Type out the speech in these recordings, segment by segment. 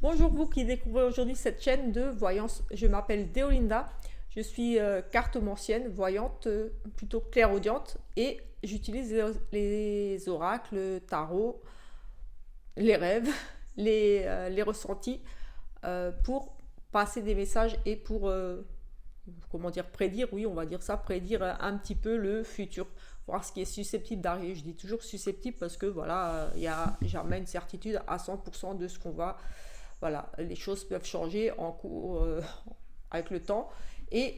Bonjour vous qui découvrez aujourd'hui cette chaîne de voyance. Je m'appelle Deolinda, je suis cartomancienne, voyante, plutôt clairaudiente et j'utilise les oracles, tarot, les rêves, les ressentis pour passer des messages et pour, comment dire, prédire, oui on va dire ça, prédire un petit peu le futur, voir ce qui est susceptible d'arriver. Je dis toujours susceptible parce que voilà, il n'y a jamais une certitude à 100% de ce qu'on va. Voilà, les choses peuvent changer en cours avec le temps et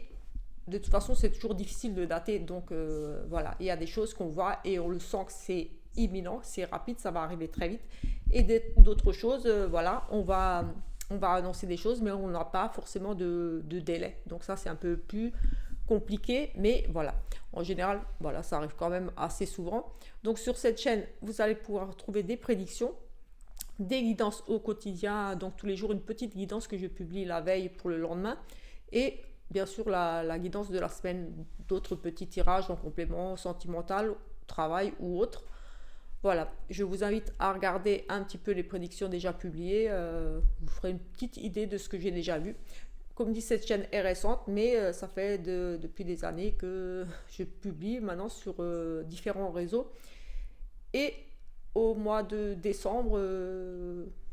de toute façon c'est toujours difficile de dater. Donc voilà, il y a des choses qu'on voit et on le sent que c'est imminent, c'est rapide, ça va arriver très vite. Et d'autres choses, voilà, on va annoncer des choses, mais on n'a pas forcément de délai. Donc ça c'est un peu plus compliqué, mais voilà. En général, voilà, ça arrive quand même assez souvent. Donc sur cette chaîne, vous allez pouvoir trouver des prédictions, des guidances au quotidien, donc tous les jours une petite guidance que je publie la veille pour le lendemain, et bien sûr la guidance de la semaine, d'autres petits tirages en complément sentimental, travail ou autre. Voilà, je vous invite à regarder un petit peu les prédictions déjà publiées, vous ferez une petite idée de ce que j'ai déjà vu. Comme dit, cette chaîne est récente, mais ça fait depuis des années que je publie maintenant sur différents réseaux. Et au mois de décembre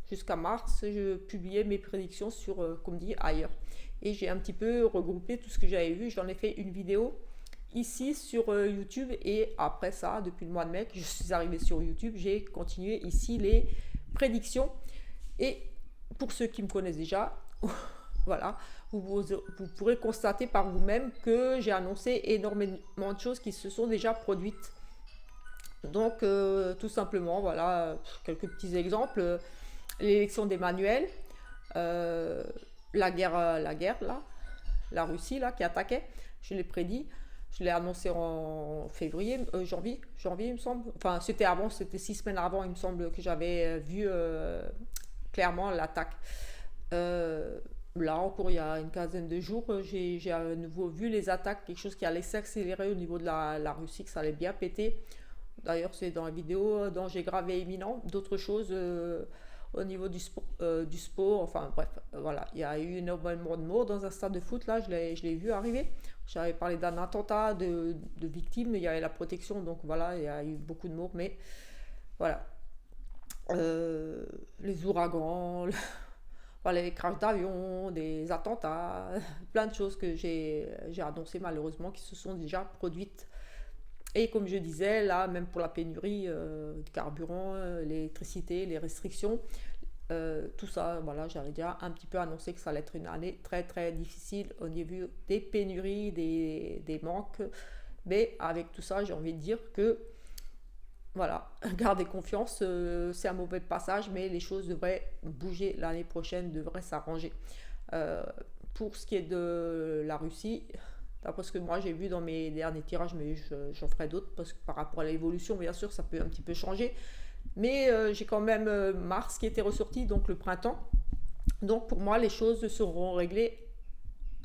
jusqu'à mars, je publiais mes prédictions sur, comme dit, ailleurs. Et j'ai un petit peu regroupé tout ce que j'avais vu. J'en ai fait une vidéo ici sur YouTube. Et après ça, depuis le mois de mai que je suis arrivée sur YouTube, j'ai continué ici les prédictions. Et pour ceux qui me connaissent déjà, voilà, vous pourrez constater par vous-même que j'ai annoncé énormément de choses qui se sont déjà produites. Donc, tout simplement, voilà, quelques petits exemples. L'élection d'Emmanuel, euh, la guerre là, la Russie là qui attaquait, je l'ai prédit. Je l'ai annoncé en février, janvier il me semble. Enfin, c'était avant, c'était 6 semaines avant, il me semble que j'avais vu clairement l'attaque. Euh, Là encore, il y a une quinzaine de jours, j'ai à nouveau vu les attaques, quelque chose qui allait s'accélérer au niveau de la Russie, que ça allait bien péter. D'ailleurs, c'est dans la vidéo dont j'ai gravé imminent. D'autres choses au niveau du sport. Enfin bref, voilà. Il y a eu énormément de morts dans un stade de foot. Là, je l'ai vu arriver. J'avais parlé d'un attentat, de victimes. Il y avait la protection. Donc voilà, il y a eu beaucoup de morts. Mais voilà. Les ouragans, voilà, les crashs d'avions, des attentats, plein de choses que j'ai annoncées malheureusement qui se sont déjà produites. Et comme je disais, là, même pour la pénurie de carburant, l'électricité, les restrictions, tout ça, voilà, j'avais déjà un petit peu annoncé que ça allait être une année très très difficile au niveau des pénuries, des manques. Mais avec tout ça, j'ai envie de dire que, voilà, gardez confiance, c'est un mauvais passage, mais les choses devraient bouger l'année prochaine, devraient s'arranger. Euh, pour ce qui est de la Russie, d'après ce que moi j'ai vu dans mes derniers tirages, mais j'en ferai d'autres parce que par rapport à l'évolution, bien sûr, ça peut un petit peu changer. Mais j'ai quand même mars qui était ressorti, donc le printemps. Donc pour moi, les choses seront réglées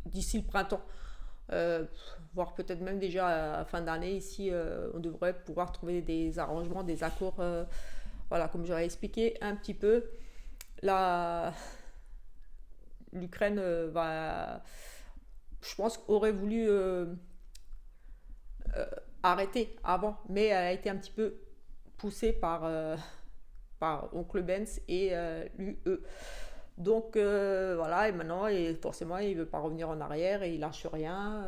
d'ici le printemps. Euh, Voire peut-être même déjà à la fin d'année, ici, on devrait pouvoir trouver des arrangements, des accords. Voilà, comme j'avais expliqué un petit peu, la, l'Ukraine va, je pense, aurait voulu arrêter avant, mais elle a été un petit peu poussée par Oncle Benz et l'UE. Donc voilà, et maintenant, et forcément, il ne veut pas revenir en arrière et il lâche rien.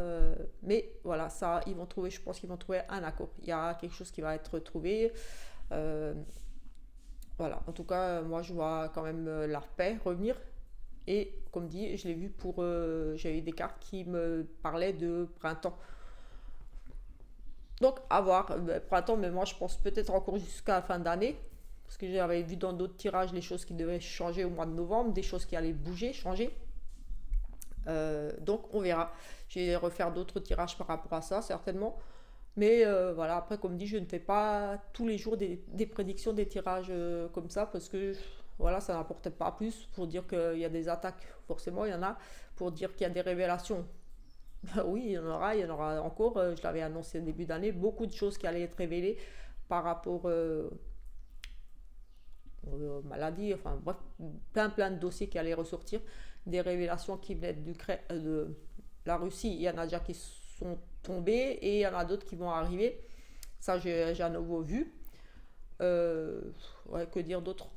Mais voilà, ça, ils vont trouver, je pense qu'ils vont trouver un accord. Il y a quelque chose qui va être trouvé. Euh, voilà, en tout cas, moi, je vois quand même la paix revenir. Et comme dit, je l'ai vu pour. J'ai eu des cartes qui me parlaient de printemps. Donc, à voir. Printemps, mais moi, je pense peut-être encore jusqu'à la fin d'année. Parce que j'avais vu dans d'autres tirages les choses qui devaient changer au mois de novembre, des choses qui allaient bouger, changer. Donc, on verra. Je vais refaire d'autres tirages par rapport à ça, certainement. Mais voilà, après, comme dit, je ne fais pas tous les jours des prédictions, des tirages comme ça, parce que voilà, ça n'apporte pas plus pour dire qu'il y a des attaques. Forcément, il y en a. Pour dire qu'il y a des révélations. Oui, il y en aura encore. Je l'avais annoncé au début d'année, beaucoup de choses qui allaient être révélées par rapport maladies, enfin bref, plein de dossiers qui allaient ressortir, des révélations qui venaient de la Russie. Il y en a déjà qui sont tombés et il y en a d'autres qui vont arriver. Ça, j'ai à nouveau vu. Ouais, que dire d'autre?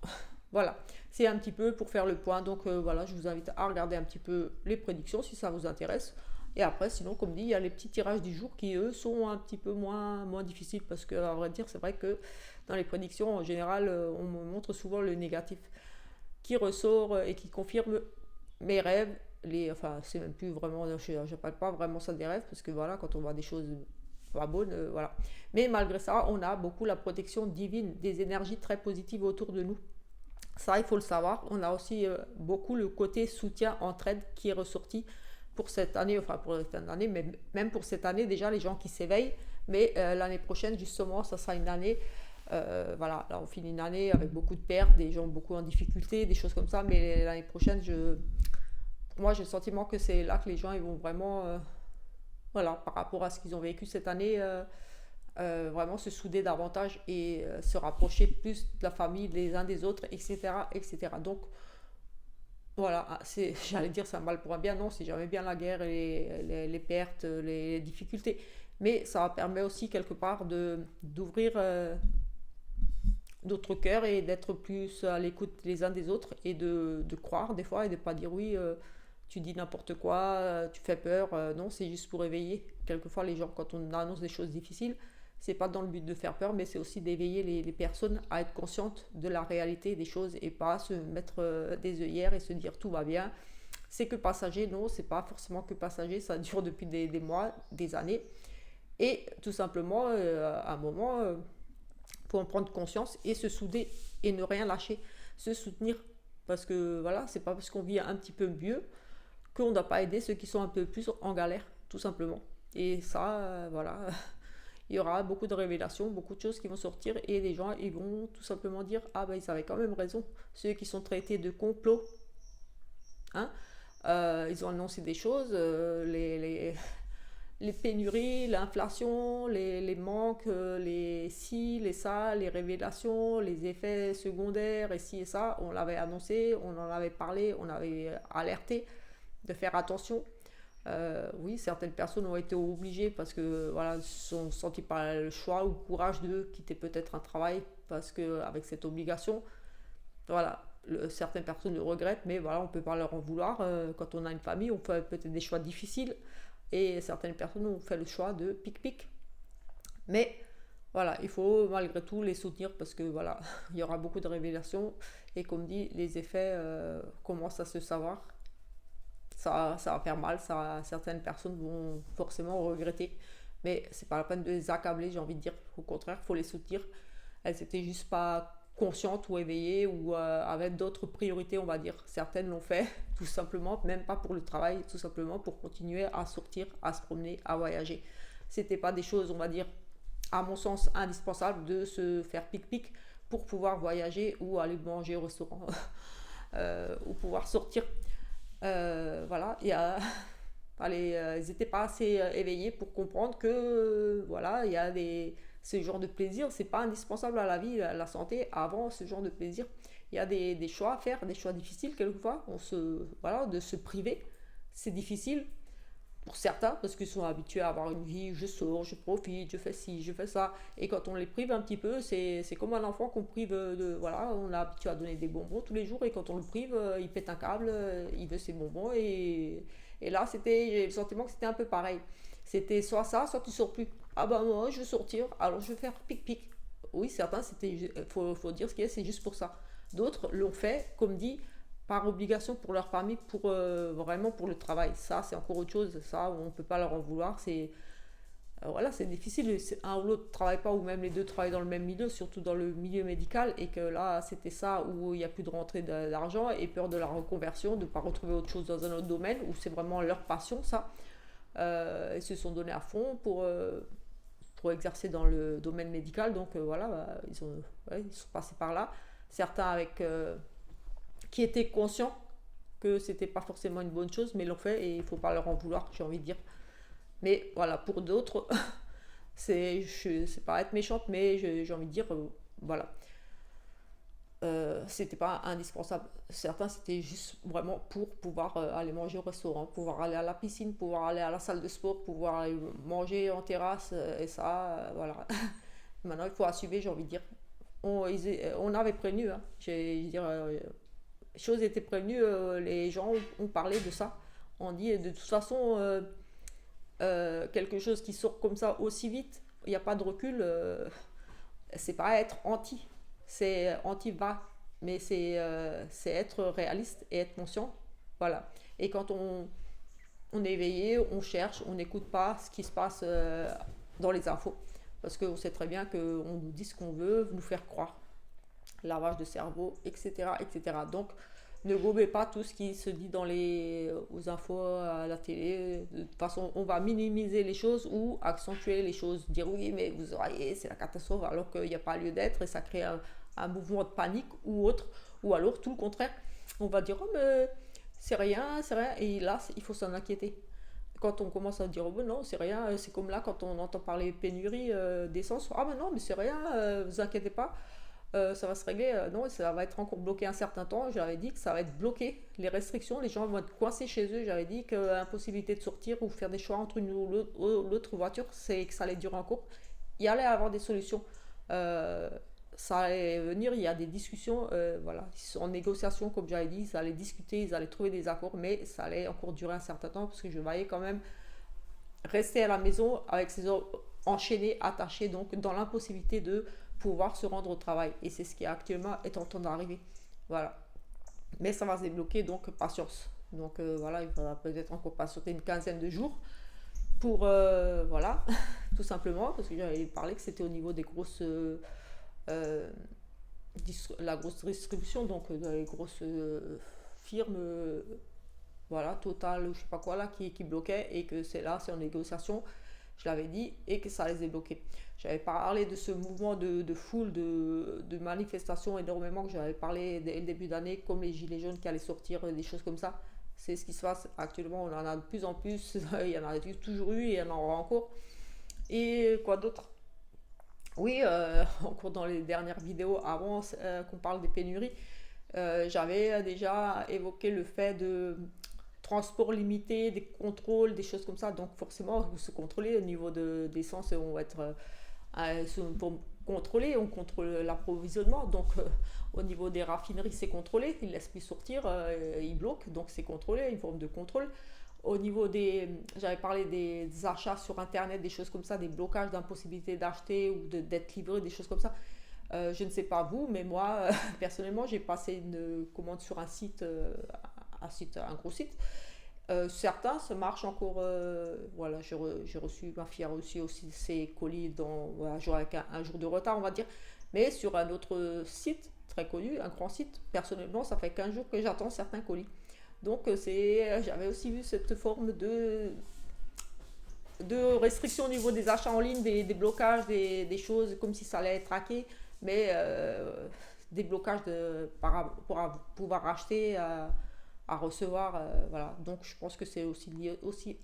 Voilà, c'est un petit peu pour faire le point. Donc voilà, je vous invite à regarder un petit peu les prédictions si ça vous intéresse. Et après, sinon, comme dit, il y a les petits tirages du jour qui, eux, sont un petit peu moins difficiles parce que, à vrai dire, c'est vrai que dans les prédictions, en général, on me montre souvent le négatif qui ressort et qui confirme mes rêves. Enfin, c'est même plus vraiment, je n'appelle pas vraiment ça des rêves parce que voilà, quand on voit des choses pas bonnes, voilà. Mais malgré ça, on a beaucoup la protection divine, des énergies très positives autour de nous. Ça, il faut le savoir. On a aussi beaucoup le côté soutien, entraide qui est ressorti pour cette année, enfin pour cette année, mais même pour cette année, déjà les gens qui s'éveillent. Mais l'année prochaine, justement, ça sera une année, voilà, là on finit une année avec beaucoup de pertes, des gens beaucoup en difficulté, des choses comme ça. Mais l'année prochaine, pour moi, j'ai le sentiment que c'est là que les gens ils vont vraiment, voilà, par rapport à ce qu'ils ont vécu cette année, vraiment se souder davantage et se rapprocher plus de la famille, les uns des autres, etc. etc. Donc voilà, j'allais dire c'est un mal pour un bien, non, c'est jamais bien la guerre et les pertes, les difficultés. Mais ça permet aussi quelque part d'ouvrir d'autres cœurs et d'être plus à l'écoute les uns des autres et de croire des fois et de pas dire oui, tu dis n'importe quoi, tu fais peur. Non, c'est juste pour éveiller. Quelquefois, les gens, quand on annonce des choses difficiles, c'est pas dans le but de faire peur, mais c'est aussi d'éveiller les personnes à être conscientes de la réalité des choses et pas se mettre des œillères et se dire tout va bien. C'est que passager, non, c'est pas forcément que passager, ça dure depuis des mois, des années. Et tout simplement, à un moment, faut en prendre conscience et se souder et ne rien lâcher, se soutenir. Parce que voilà, c'est pas parce qu'on vit un petit peu mieux qu'on ne doit pas aider ceux qui sont un peu plus en galère, tout simplement. Et ça, voilà, il y aura beaucoup de révélations, beaucoup de choses qui vont sortir et les gens, ils vont tout simplement dire ah ben ils avaient quand même raison. Ceux qui sont traités de complot, hein, ils ont annoncé des choses, les pénuries, l'inflation, les manques, les ci, les ça, les révélations, les effets secondaires et ci et ça, on l'avait annoncé, on en avait parlé, on avait alerté de faire attention. Oui, certaines personnes ont été obligées parce que voilà, se sont senties par le choix ou le courage de quitter peut-être un travail parce que avec cette obligation, voilà, certaines personnes le regrettent, mais voilà, on ne peut pas leur en vouloir. Quand on a une famille, on fait peut-être des choix difficiles et certaines personnes ont fait le choix de pic-pic. Mais voilà, il faut malgré tout les soutenir parce que voilà, il y aura beaucoup de révélations et comme dit, les effets commencent à se savoir. Ça va faire mal, certaines personnes vont forcément regretter, mais c'est pas la peine de les accabler, j'ai envie de dire. Au contraire, il faut les soutenir. Elles étaient juste pas conscientes ou éveillées ou avaient d'autres priorités, on va dire. Certaines l'ont fait, tout simplement, même pas pour le travail, tout simplement pour continuer à sortir, à se promener, à voyager. C'était pas des choses, on va dire, à mon sens, indispensables de se faire pic-pic pour pouvoir voyager ou aller manger au restaurant ou pouvoir sortir. Voilà, ils n'étaient pas assez éveillés pour comprendre que voilà, il y a ce genre de plaisir, c'est pas indispensable à la vie, à la santé. Avant ce genre de plaisir, il y a des choix à faire, des choix difficiles quelquefois. Voilà, de se priver, c'est difficile pour certains parce qu'ils sont habitués à avoir une vie, je sors, je profite, je fais ci, je fais ça. Et quand on les prive un petit peu, c'est comme un enfant qu'on prive voilà, on l'a habitué à donner des bonbons tous les jours et quand on le prive, il pète un câble, il veut ses bonbons et là, j'ai le sentiment que c'était un peu pareil. C'était soit ça, soit tu sors plus. Ah bah moi, je veux sortir, alors je vais faire pic-pic. Oui, certains, faut dire ce qu'il y a, c'est juste pour ça. D'autres l'ont fait, comme dit, par obligation pour leur famille, vraiment pour le travail. Ça, c'est encore autre chose. Ça, on ne peut pas leur en vouloir. Voilà, c'est difficile. Un ou l'autre ne travaille pas, ou même les deux travaillent dans le même milieu, surtout dans le milieu médical, et que là, c'était ça où il n'y a plus de rentrée d'argent et peur de la reconversion, de ne pas retrouver autre chose dans un autre domaine, où c'est vraiment leur passion, ça. Ils se sont donnés à fond pour exercer dans le domaine médical. Donc voilà, ils sont passés par là. Certains qui étaient conscients que c'était pas forcément une bonne chose, mais l'ont fait et il faut pas leur en vouloir, j'ai envie de dire. Mais voilà, pour d'autres, c'est pas être méchante, mais j'ai envie de dire, voilà. c'était pas indispensable. Certains, c'était juste vraiment pour pouvoir aller manger au restaurant, pouvoir aller à la piscine, pouvoir aller à la salle de sport, pouvoir aller manger en terrasse, et ça, voilà. Maintenant, il faut assumer, j'ai envie de dire. On avait prévenu, hein. Je veux dire, les choses étaient prévenues, les gens ont parlé de ça. On dit, de toute façon, quelque chose qui sort comme ça aussi vite, il n'y a pas de recul, c'est pas être anti, c'est anti-va, mais c'est être réaliste et être conscient. Voilà. Et quand on est éveillé, on cherche, on n'écoute pas ce qui se passe dans les infos. Parce qu'on sait très bien qu'on nous dit ce qu'on veut, nous faire croire. Lavage de cerveau, etc. etc. Donc, ne gobez pas tout ce qui se dit aux infos, à la télé. De toute façon, on va minimiser les choses ou accentuer les choses. Dire oui, mais vous voyez, c'est la catastrophe, alors qu'il n'y a pas lieu d'être et ça crée un mouvement de panique ou autre. Ou alors, tout le contraire. On va dire, oh, mais c'est rien, c'est rien. Et là, il faut s'en inquiéter. Quand on commence à dire, oh, ben non, c'est rien, c'est comme là, quand on entend parler pénurie d'essence, ah ben non, mais c'est rien, vous inquiétez pas. Ça va se régler. Non, ça va être encore bloqué un certain temps. J'avais dit que ça va être bloqué. Les restrictions, les gens vont être coincés chez eux. J'avais dit que l'impossibilité de sortir ou faire des choix entre une ou l'autre voiture, c'est que ça allait durer encore. Il y allait avoir des solutions. Euh, Ça allait venir, il y a des discussions, voilà, ils sont en négociation, comme j'avais dit, ils allaient discuter, ils allaient trouver des accords, mais ça allait encore durer un certain temps parce que je voyais quand même rester à la maison avec ses hommes enchaînés, attachés, donc dans l'impossibilité de pouvoir se rendre au travail. Et c'est ce qui actuellement est en train d'arriver. Voilà. Mais ça va se débloquer, donc patience. Donc voilà, il faudra peut-être encore patienter une quinzaine de jours pour, voilà, tout simplement, parce que j'avais parlé que c'était au niveau des grosses, euh, la grosse distribution, donc les grosses firmes, voilà, Total ou je sais pas quoi là, qui bloquait et que c'est en négociation, je l'avais dit, et que ça les a bloqués. J'avais parlé de ce mouvement de foule, de manifestation énormément que j'avais parlé dès le début d'année, comme les gilets jaunes qui allaient sortir, des choses comme ça. C'est ce qui se passe actuellement, on en a de plus en plus, il y en a toujours eu et il y en aura encore. Et quoi d'autre? Oui, encore dans les dernières vidéos avant qu'on parle des pénuries, j'avais déjà évoqué le fait de transport limité, des contrôles, des choses comme ça. Donc forcément, vous se contrôlez au niveau d'essence, on va être pour contrôler, on contrôle l'approvisionnement. Donc au niveau des raffineries, c'est contrôlé, ils ne laissent plus sortir, ils bloquent, donc c'est contrôlé, une forme de contrôle. Au niveau j'avais parlé des achats sur internet, des choses comme ça, des blocages d'impossibilité d'acheter ou d'être livré, des choses comme ça. Je ne sais pas vous, mais moi, personnellement, j'ai passé une commande sur un gros site. Certains, ça marche encore. Voilà, j'ai reçu, ma fille a reçu aussi ses colis voilà, avec un jour de retard, on va dire. Mais sur un autre site très connu, un grand site, personnellement, ça fait 15 jours que j'attends certains colis. Donc, j'avais aussi vu cette forme de restriction au niveau des achats en ligne, des blocages, des choses comme si ça allait être traqué, mais des blocages pour pouvoir acheter, à recevoir. Voilà. Donc je pense que c'est aussi lié aussi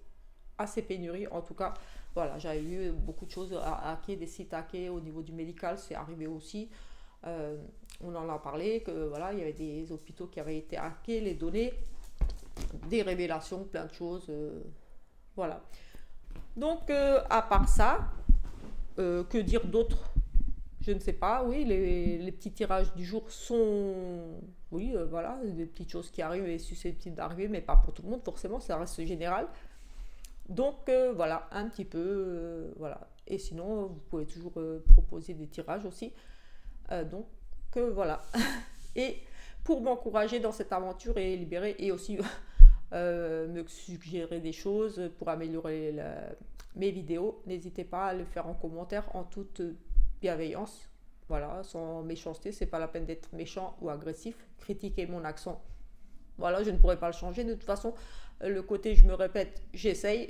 à ces pénuries. En tout cas, voilà, j'avais vu beaucoup de choses hackées, des sites hackés au niveau du médical, c'est arrivé aussi. Euh, on en a parlé, que voilà, il y avait des hôpitaux qui avaient été hackés, les données, des révélations, plein de choses. Voilà. Donc, à part ça, que dire d'autre? Je ne sais pas. Oui, les petits tirages du jour sont. Oui, voilà, des petites choses qui arrivent et susceptibles d'arriver, mais pas pour tout le monde, forcément, ça reste général. Donc, voilà, un petit peu. Voilà. Et sinon, vous pouvez toujours proposer des tirages aussi. Donc, voilà. Et pour m'encourager dans cette aventure et libérer, et aussi me suggérer des choses pour améliorer mes vidéos, n'hésitez pas à le faire en commentaire en toute bienveillance. Voilà, sans méchanceté, c'est pas la peine d'être méchant ou agressif. Critiquer mon accent, voilà, je ne pourrais pas le changer de toute façon. Le côté je me répète, j'essaye,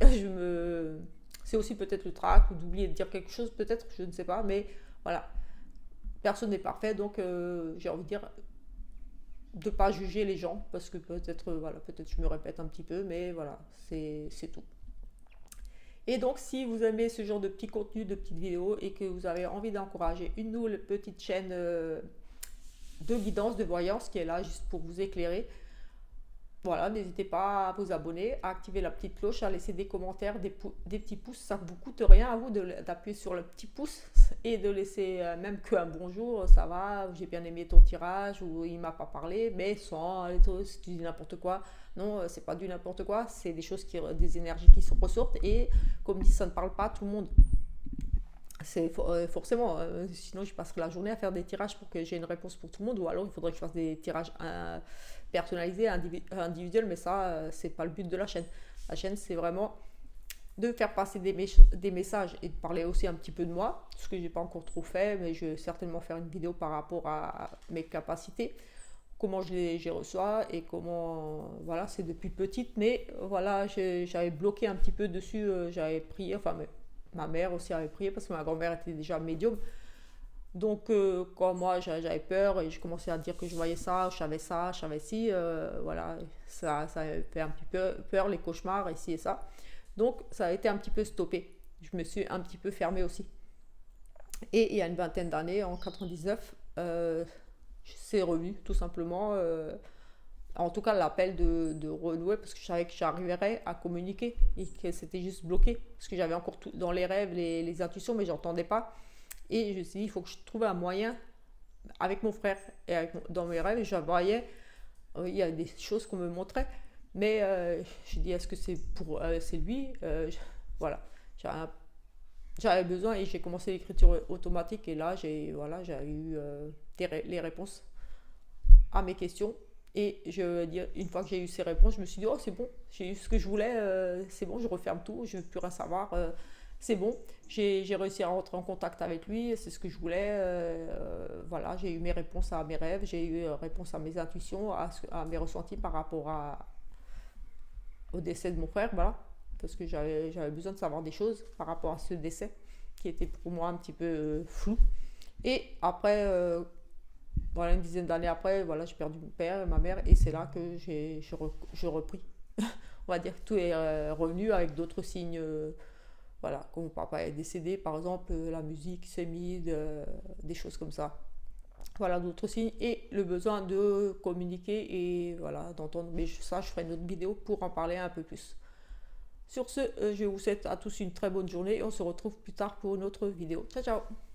c'est aussi peut-être le trac ou d'oublier de dire quelque chose, peut-être, je ne sais pas, mais voilà, personne n'est parfait, donc j'ai envie de dire de pas juger les gens parce que peut-être voilà, peut-être je me répète un petit peu, mais voilà, c'est tout. Et donc, si vous aimez ce genre de petits contenus, de petites vidéos et que vous avez envie d'encourager une nouvelle petite chaîne de guidance, de voyance qui est là juste pour vous éclairer. Voilà, n'hésitez pas à vous abonner, à activer la petite cloche, à laisser des commentaires, des petits pouces. Ça ne vous coûte rien à vous d'appuyer sur le petit pouce et de laisser même qu'un bonjour, ça va, j'ai bien aimé ton tirage, ou il m'a pas parlé, mais sans si tu dis n'importe quoi. Non, c'est pas du n'importe quoi, c'est des choses des énergies qui se ressortent et comme dit, ça ne parle pas à tout le monde. C'est forcément, sinon je passerai la journée à faire des tirages pour que j'ai une réponse pour tout le monde, ou alors il faudrait que je fasse des tirages personnalisés, individuels, mais ça, c'est pas le but de la chaîne. La chaîne, c'est vraiment de faire passer des messages et de parler aussi un petit peu de moi, ce que j'ai pas encore trop fait, mais je vais certainement faire une vidéo par rapport à mes capacités, comment je les reçois et comment, voilà, c'est depuis petite, mais voilà, j'avais bloqué un petit peu dessus, j'avais prié, enfin, ma mère aussi avait prié parce que ma grand-mère était déjà médium. Donc, quand moi j'avais peur et je commençais à dire que je voyais ça, je savais ci, voilà, ça avait fait un petit peu peur, les cauchemars, ici et ça. Donc, ça a été un petit peu stoppé. Je me suis un petit peu fermée aussi. Et il y a une vingtaine d'années, en 99, c'est revenu tout simplement. En tout cas, l'appel de renouer parce que je savais que j'arriverais à communiquer et que c'était juste bloqué. Parce que j'avais encore tout dans les rêves, les intuitions, mais j'entendais pas. Et je me suis dit, il faut que je trouve un moyen avec mon frère. Et dans mes rêves, je voyais, il y a des choses qu'on me montrait. Mais je dis, est-ce que c'est c'est lui voilà, j'avais besoin et j'ai commencé l'écriture automatique. Et là, j'ai eu les réponses à mes questions. Et je veux dire, une fois que j'ai eu ces réponses, je me suis dit, oh, c'est bon, j'ai eu ce que je voulais, c'est bon, je referme tout, je ne veux plus rien savoir, c'est bon. J'ai réussi à rentrer en contact avec lui, c'est ce que je voulais. Voilà, j'ai eu mes réponses à mes rêves, j'ai eu réponse à mes intuitions, à mes ressentis par rapport au décès de mon frère, voilà. Parce que j'avais besoin de savoir des choses par rapport à ce décès, qui était pour moi un petit peu flou. Et après, voilà, une dizaine d'années après, voilà, j'ai perdu mon père et ma mère, et c'est là que j'ai repris. On va dire que tout est revenu avec d'autres signes. Voilà, quand mon papa est décédé, par exemple, la musique s'est mise, des choses comme ça. Voilà, d'autres signes et le besoin de communiquer et voilà, d'entendre. Mais ça, je ferai une autre vidéo pour en parler un peu plus. Sur ce, je vous souhaite à tous une très bonne journée et on se retrouve plus tard pour une autre vidéo. Ciao, ciao!